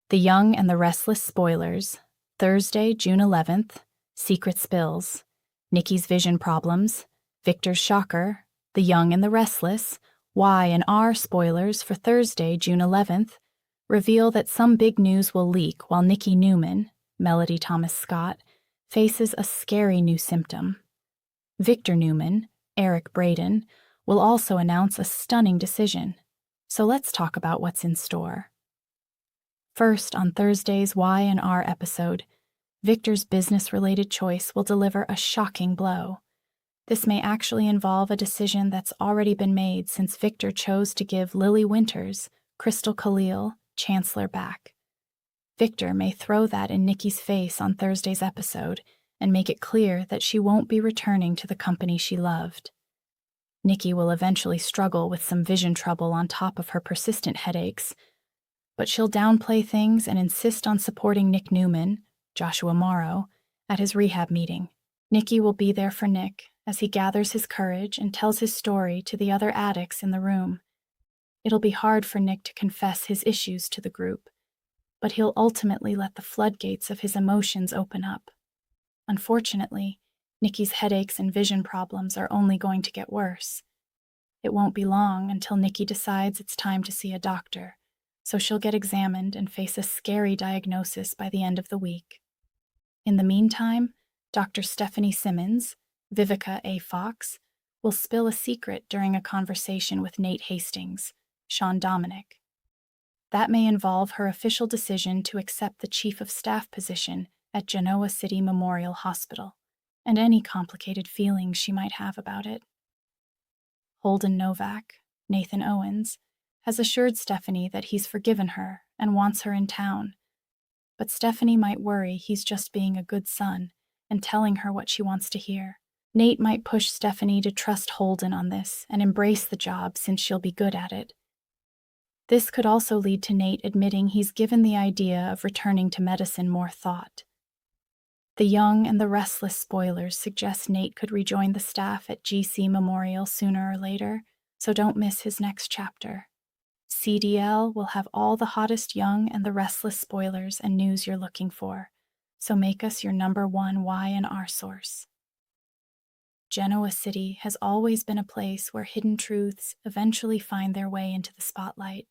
The Young and the Restless spoilers, Thursday, June 11th, secret spills, Nikki's vision problems, Victor's shocker, The Young and the Restless, Y&R spoilers for Thursday, June 11th, reveal that some big news will leak while Nikki Newman, Melody Thomas Scott, faces a scary new symptom. Victor Newman, Eric Braden, will also announce a stunning decision. So let's talk about what's in store. First, on Thursday's Y&R episode, Victor's business-related choice will deliver a shocking blow. This may actually involve a decision that's already been made since Victor chose to give Lily Winters, Crystal Khalil, Chancellor back. Victor may throw that in Nikki's face on Thursday's episode and make it clear that she won't be returning to the company she loved. Nikki will eventually struggle with some vision trouble on top of her persistent headaches, but she'll downplay things and insist on supporting Nick Newman, Joshua Morrow, at his rehab meeting. Nikki will be there for Nick as he gathers his courage and tells his story to the other addicts in the room. It'll be hard for Nick to confess his issues to the group, but he'll ultimately let the floodgates of his emotions open up. Unfortunately, Nikki's headaches and vision problems are only going to get worse. It won't be long until Nikki decides it's time to see a doctor, so she'll get examined and face a scary diagnosis by the end of the week. In the meantime, Dr. Stephanie Simmons, Vivica A. Fox, will spill a secret during a conversation with Nate Hastings, Sean Dominic. That may involve her official decision to accept the Chief of Staff position at Genoa City Memorial Hospital, and any complicated feelings she might have about it. Holden Novak, Nathan Owens, has assured Stephanie that he's forgiven her and wants her in town, but Stephanie might worry he's just being a good son and telling her what she wants to hear. Nate might push Stephanie to trust Holden on this and embrace the job since she'll be good at it. This could also lead to Nate admitting he's given the idea of returning to medicine more thought. The Young and the Restless spoilers suggest Nate could rejoin the staff at GC Memorial sooner or later, so don't miss his next chapter. CDL will have all the hottest Young and the Restless spoilers and news you're looking for, so make us your #1 Y&R source. Genoa City has always been a place where hidden truths eventually find their way into the spotlight.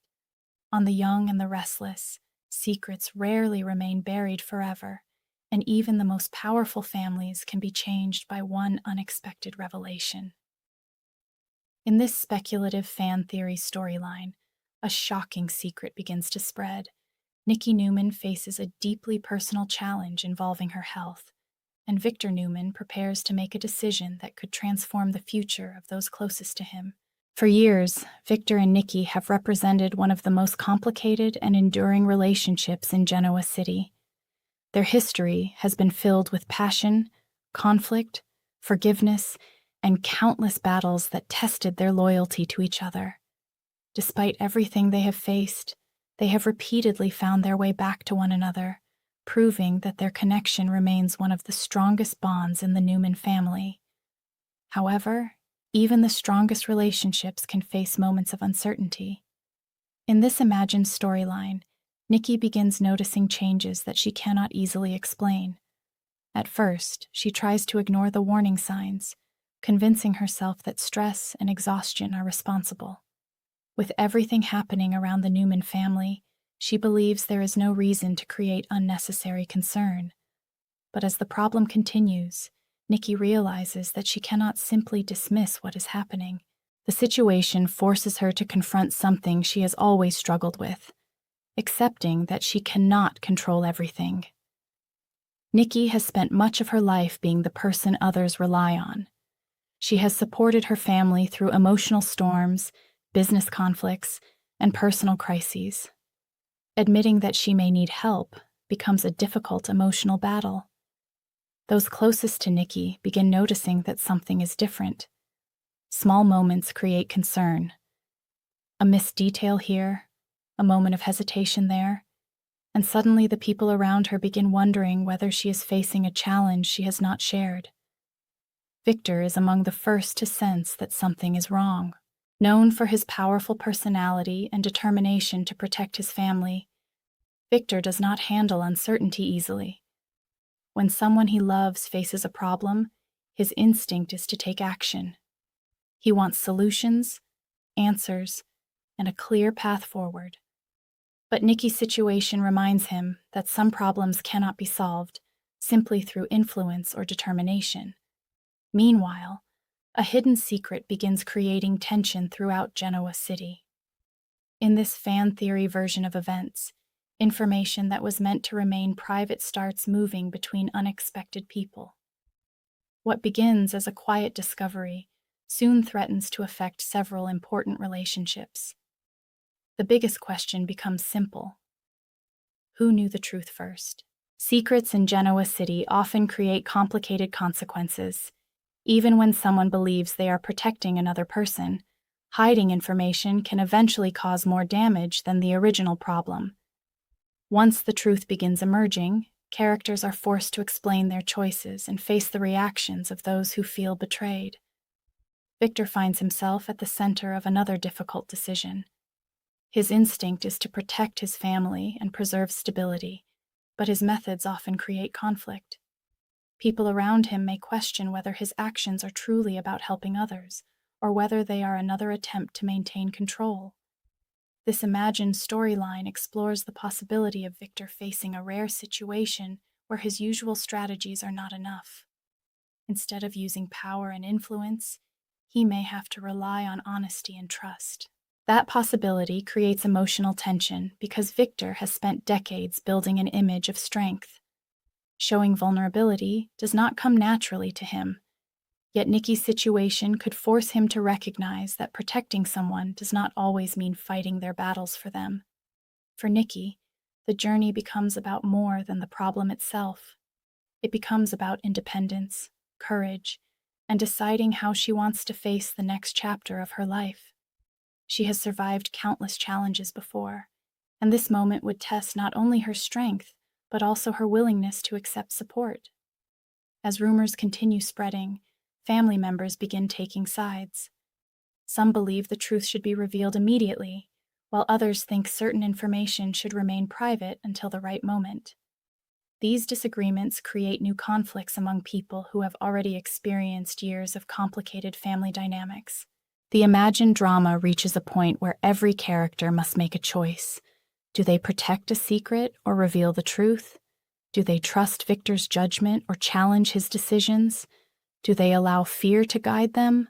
On The Young and the Restless, secrets rarely remain buried forever, and even the most powerful families can be changed by one unexpected revelation. In this speculative fan theory storyline, a shocking secret begins to spread. Nikki Newman faces a deeply personal challenge involving her health, and Victor Newman prepares to make a decision that could transform the future of those closest to him. For years, Victor and Nikki have represented one of the most complicated and enduring relationships in Genoa City. Their history has been filled with passion, conflict, forgiveness, and countless battles that tested their loyalty to each other. Despite everything they have faced, they have repeatedly found their way back to one another, proving that their connection remains one of the strongest bonds in the Newman family. However, even the strongest relationships can face moments of uncertainty. In this imagined storyline, Nikki begins noticing changes that she cannot easily explain. At first, she tries to ignore the warning signs, convincing herself that stress and exhaustion are responsible. With everything happening around the Newman family, she believes there is no reason to create unnecessary concern. But as the problem continues, Nikki realizes that she cannot simply dismiss what is happening. The situation forces her to confront something she has always struggled with, accepting that she cannot control everything. Nikki has spent much of her life being the person others rely on. She has supported her family through emotional storms, business conflicts, and personal crises. Admitting that she may need help becomes a difficult emotional battle. Those closest to Nikki begin noticing that something is different. Small moments create concern. A missed detail here, a moment of hesitation there, and suddenly the people around her begin wondering whether she is facing a challenge she has not shared. Victor is among the first to sense that something is wrong. Known for his powerful personality and determination to protect his family, Victor does not handle uncertainty easily. When someone he loves faces a problem, his instinct is to take action. He wants solutions, answers, and a clear path forward. But Nikki's situation reminds him that some problems cannot be solved simply through influence or determination. Meanwhile, a hidden secret begins creating tension throughout Genoa City. In this fan theory version of events, information that was meant to remain private starts moving between unexpected people. What begins as a quiet discovery soon threatens to affect several important relationships. The biggest question becomes simple. Who knew the truth first? Secrets in Genoa City often create complicated consequences. Even when someone believes they are protecting another person, hiding information can eventually cause more damage than the original problem. Once the truth begins emerging, characters are forced to explain their choices and face the reactions of those who feel betrayed. Victor finds himself at the center of another difficult decision. His instinct is to protect his family and preserve stability, but his methods often create conflict. People around him may question whether his actions are truly about helping others, or whether they are another attempt to maintain control. This imagined storyline explores the possibility of Victor facing a rare situation where his usual strategies are not enough. Instead of using power and influence, he may have to rely on honesty and trust. That possibility creates emotional tension because Victor has spent decades building an image of strength. Showing vulnerability does not come naturally to him, yet Nikki's situation could force him to recognize that protecting someone does not always mean fighting their battles for them. For Nikki, the journey becomes about more than the problem itself. It becomes about independence, courage, and deciding how she wants to face the next chapter of her life. She has survived countless challenges before, and this moment would test not only her strength, but also her willingness to accept support. As rumors continue spreading, family members begin taking sides. Some believe the truth should be revealed immediately, while others think certain information should remain private until the right moment. These disagreements create new conflicts among people who have already experienced years of complicated family dynamics. The imagined drama reaches a point where every character must make a choice. Do they protect a secret or reveal the truth? Do they trust Victor's judgment or challenge his decisions? Do they allow fear to guide them?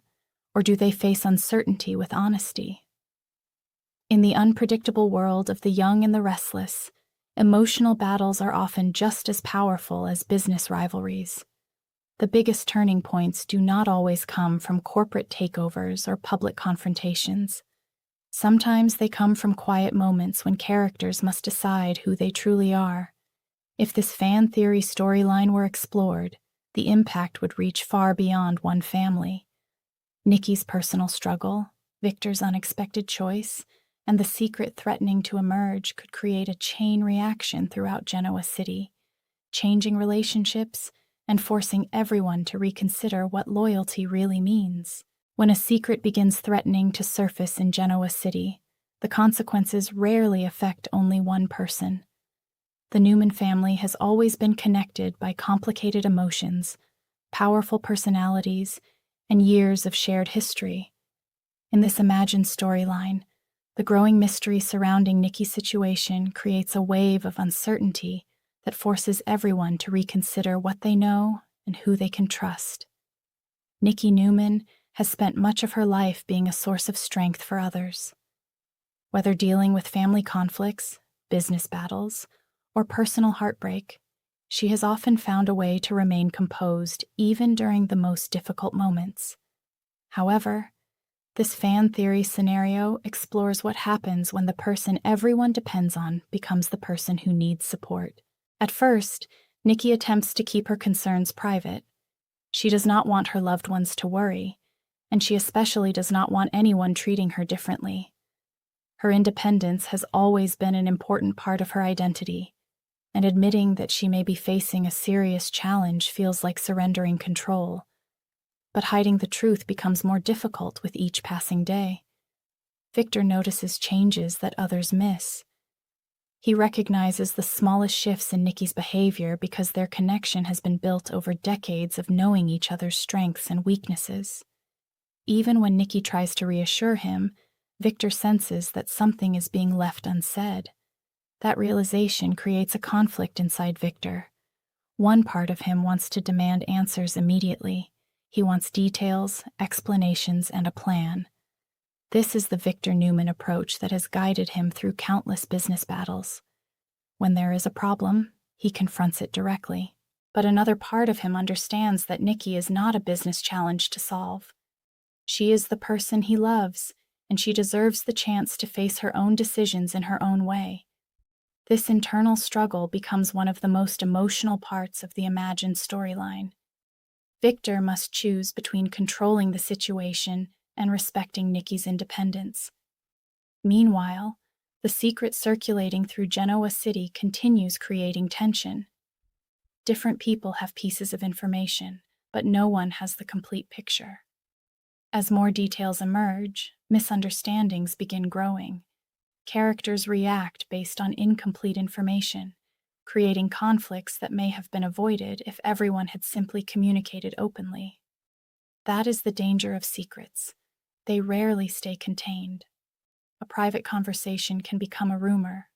Or do they face uncertainty with honesty? In the unpredictable world of the young and the restless, emotional battles are often just as powerful as business rivalries. The biggest turning points do not always come from corporate takeovers or public confrontations. Sometimes they come from quiet moments when characters must decide who they truly are. If this fan theory storyline were explored, the impact would reach far beyond one family. Nikki's personal struggle, Victor's unexpected choice, and the secret threatening to emerge could create a chain reaction throughout Genoa City, changing relationships and forcing everyone to reconsider what loyalty really means. When a secret begins threatening to surface in Genoa City, the consequences rarely affect only one person. The Newman family has always been connected by complicated emotions, powerful personalities, and years of shared history. In this imagined storyline, the growing mystery surrounding Nikki's situation creates a wave of uncertainty that forces everyone to reconsider what they know and who they can trust. Nikki Newman has spent much of her life being a source of strength for others. Whether dealing with family conflicts, business battles, or personal heartbreak, she has often found a way to remain composed even during the most difficult moments. However, this fan theory scenario explores what happens when the person everyone depends on becomes the person who needs support. At first, Nikki attempts to keep her concerns private. She does not want her loved ones to worry, and she especially does not want anyone treating her differently. Her independence has always been an important part of her identity, and admitting that she may be facing a serious challenge feels like surrendering control. But hiding the truth becomes more difficult with each passing day. Victor notices changes that others miss. He recognizes the smallest shifts in Nikki's behavior because their connection has been built over decades of knowing each other's strengths and weaknesses. Even when Nikki tries to reassure him, Victor senses that something is being left unsaid. That realization creates a conflict inside Victor. One part of him wants to demand answers immediately. He wants details, explanations, and a plan. This is the Victor Newman approach that has guided him through countless business battles. When there is a problem, he confronts it directly. But another part of him understands that Nikki is not a business challenge to solve. She is the person he loves, and she deserves the chance to face her own decisions in her own way. This internal struggle becomes one of the most emotional parts of the imagined storyline. Victor must choose between controlling the situation and respecting Nikki's independence. Meanwhile, the secret circulating through Genoa City continues creating tension. Different people have pieces of information, but no one has the complete picture. As more details emerge, misunderstandings begin growing. Characters react based on incomplete information, creating conflicts that may have been avoided if everyone had simply communicated openly. That is the danger of secrets. They rarely stay contained. A private conversation can become a rumor.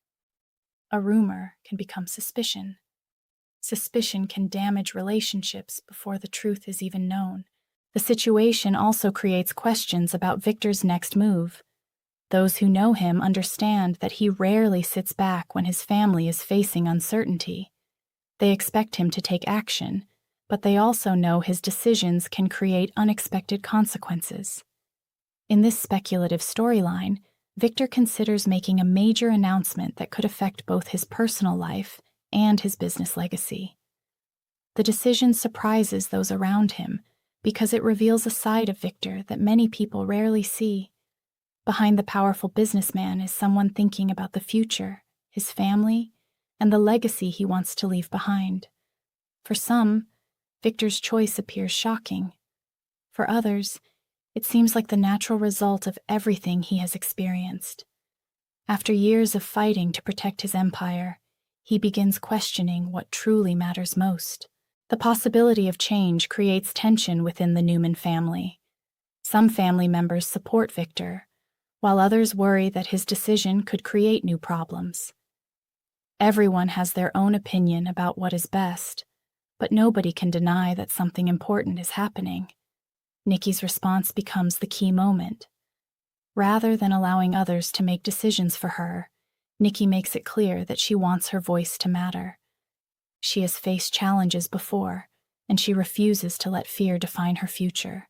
A rumor can become suspicion. Suspicion can damage relationships before the truth is even known. The situation also creates questions about Victor's next move. Those who know him understand that he rarely sits back when his family is facing uncertainty. They expect him to take action, but they also know his decisions can create unexpected consequences. In this speculative storyline, Victor considers making a major announcement that could affect both his personal life and his business legacy. The decision surprises those around him because it reveals a side of Victor that many people rarely see. Behind the powerful businessman is someone thinking about the future, his family, and the legacy he wants to leave behind. For some, Victor's choice appears shocking. For others, it seems like the natural result of everything he has experienced. After years of fighting to protect his empire, he begins questioning what truly matters most. The possibility of change creates tension within the Newman family. Some family members support Victor, while others worry that his decision could create new problems. Everyone has their own opinion about what is best, but nobody can deny that something important is happening. Nikki's response becomes the key moment. Rather than allowing others to make decisions for her, Nikki makes it clear that she wants her voice to matter. She has faced challenges before, and she refuses to let fear define her future.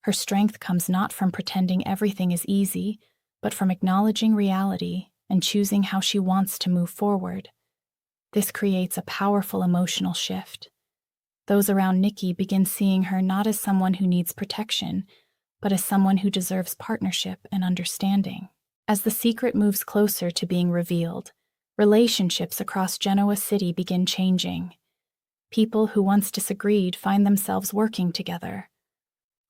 Her strength comes not from pretending everything is easy, but from acknowledging reality and choosing how she wants to move forward. This creates a powerful emotional shift. Those around Nikki begin seeing her not as someone who needs protection, but as someone who deserves partnership and understanding. As the secret moves closer to being revealed, relationships across Genoa City begin changing. People who once disagreed find themselves working together.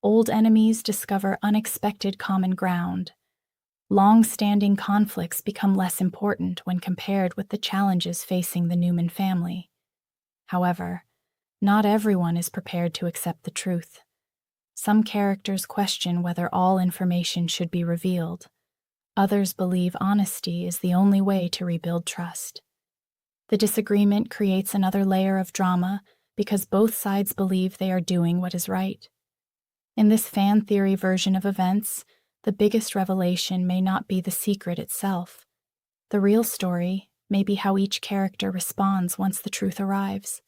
Old enemies discover unexpected common ground. Long-standing conflicts become less important when compared with the challenges facing the Newman family. However, not everyone is prepared to accept the truth. Some characters question whether all information should be revealed. Others believe honesty is the only way to rebuild trust. The disagreement creates another layer of drama because both sides believe they are doing what is right. In this fan theory version of events, the biggest revelation may not be the secret itself. The real story may be how each character responds once the truth arrives.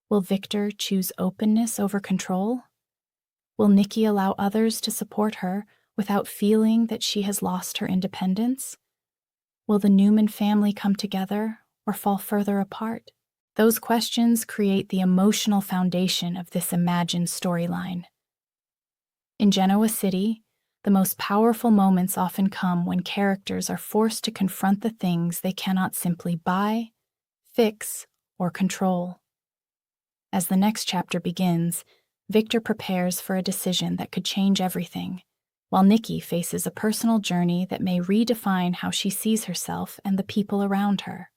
Will Victor choose openness over control? Will Nikki allow others to support her without feeling that she has lost her independence? Will the Newman family come together or fall further apart? Those questions create the emotional foundation of this imagined storyline. In Genoa City, the most powerful moments often come when characters are forced to confront the things they cannot simply buy, fix, or control. As the next chapter begins, Victor prepares for a decision that could change everything. while Nikki faces a personal journey that may redefine how she sees herself and the people around her.